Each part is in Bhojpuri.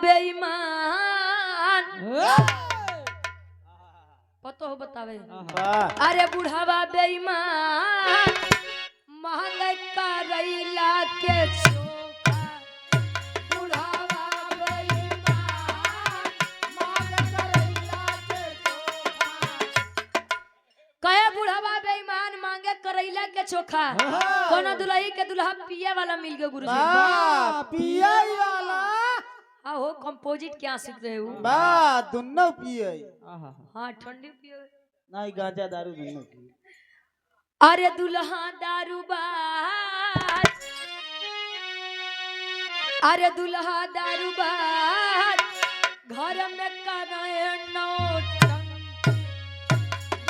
बेईमान पतो हो बतावे अरे बुढ़ावा बेईमान महंगा करैला के चोखा बुढ़ावा बेईमान महंगा करैला के चोखा कहे बुढ़ावा बेईमान मांगे करैला के चोखा कोनो दुल्ही के दुल्हा पिया वाला मिल गया गुरुजी पिया वाला हो कंपोजिट क्या सीख रहे हो बा दोनों पिए हाँ ठंडी पिए नहीं गांजा दारू दोनों पिए अरे दुल्हा दारूबाज अरे दुल्हा दारूबाज घर में करे नौटंकी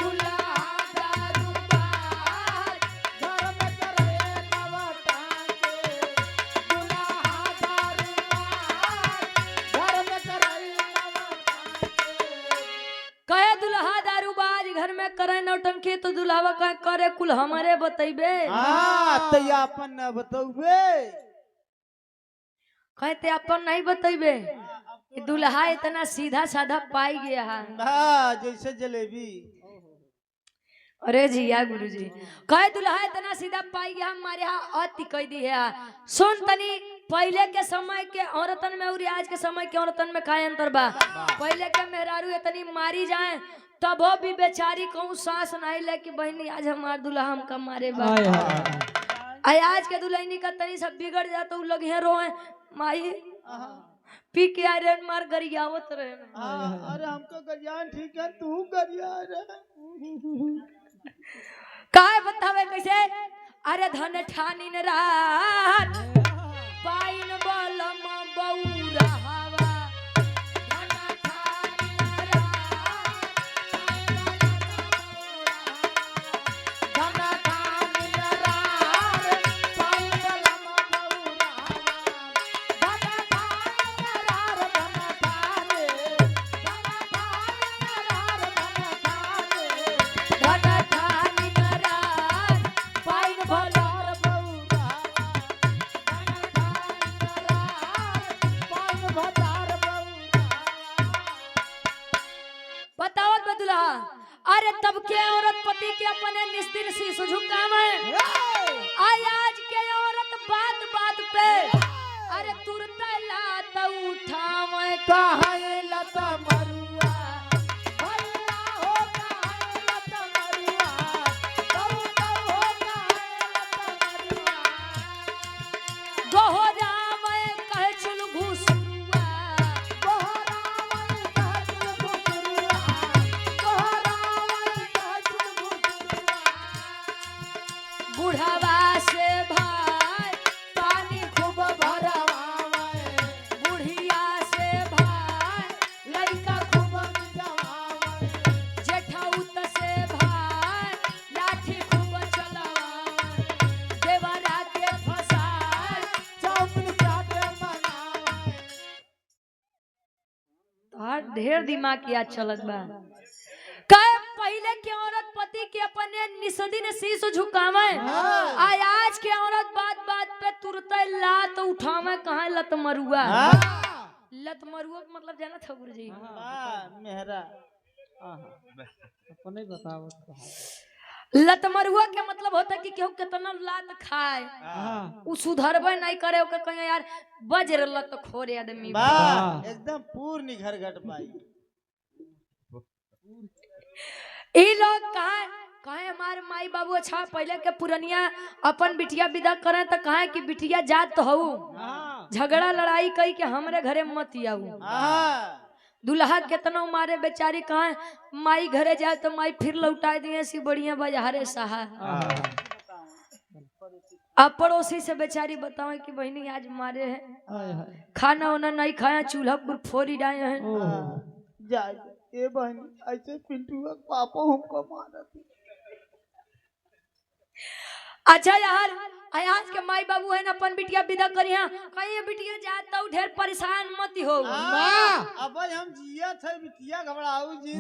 दुल्हा दारूबाज घर में करे नौटंकी दुल्हा दारूबाज घर में करे नौटंकी कहे दुल्हा दारूबाज घर में करे नौटंकी तो दुल्हावा का करे कुल हमारे बतैबे तो अपन न बतौबे कहते अपन नहीं बतैबे दुल्हा इतना सीधा साधा पाई गया है जैसे जलेबी अरे जिया गुरुजी कहे दुल्हा इतना सीधा पाई गया हमारे यहाँ अति कह दी है सुन तनी पहले के समय के औरतन में और आज के समय के औरतन में का अंतर बा पहले के मेहरारू इतनी मारी जाए तब भी बेचारी कहूँ सास नहीं ले कि बहनी आज हमार दुल्हा हमका मारे बा आज के दुल्हनी का तनी सब बिगड़ जाता लोग यहाँ रोए माई पी के आयरन मार गरियावत रहे अरे हमको गरियान ठीक है तू गरिया काय बतावे कैसे अरे धन ठानी न रात पाइन बलम बौरा हवा धन ठानी न रात धन ठानी न रात पाइन बलम बौरा हवा धन ठानी न रात धन ठानी धन ठानी धन ठानी पाइन भलार बौरा पाइन भलार बौरा बताओ बदला अरे तब के औरत पति के अपने निस्दिन शीश झुकावे आज के औरत बात बात पे अरे तुरंत लात उठावे काहे लत मरुआ भैया हो काहे लत मरुआ तौ हो काहे लत मरुआ गोहरावे कहे चुल घुसरुआ गोहरावे कहे चुल घुसरुआ गोहरावे कहे चुल घुसरुआ बुढ़ावा से भाई पानी खूब भरवावे बुढ़िया से भाई लड़का खूब जवावे जेठाउत से भाई लाठी खूब चलावे देवरा के फसाए चौमिन चाटे बनावे तोहार ढेर दिमाग किया चलत बा कहे पहले के औरत पति के अपने निसदिन शीश झुकावे आज के औरत बात बात पे तुरंत लात उठावे कहाँ लत मरुआ लत मरुआ का मतलब जाना था गुरुजी मेहरा अपने बताओ लत मरुआ के मतलब होता है कि केहू कितना लात खाए उ सुधरबे नहीं करे ओके कहे यार बजर लत खोरे आदमी एकदम पूर्ण निघर घट पाई ई लोग कहे हमारे माई बाबू अच्छा पहले के पुरनिया अपन बिटिया विदा करे तो कहे कि बिटिया जात तो हूँ झगड़ा लड़ाई कही के हमरे घरे मत आऊ दुल्हा कितना मारे बेचारी कहे माई घरे जाए तो माई फिर लौटा दिए सी बढ़िया बाजारे सहा अब पड़ोसी से बेचारी बतावे कि बहनी आज मारे है खाना वाना नहीं खाया चूल्हा पर फोड़ी डाले हैं ये बहन ऐसे पिंटू का पापा हमको मारा थी अच्छा यार आज के माई बाबू है ना अपन बिटिया विदा करिया कहीं बिटिया जाता हूँ ढेर परेशान मत हो अब हम जिया थे बिटिया घबराऊ जी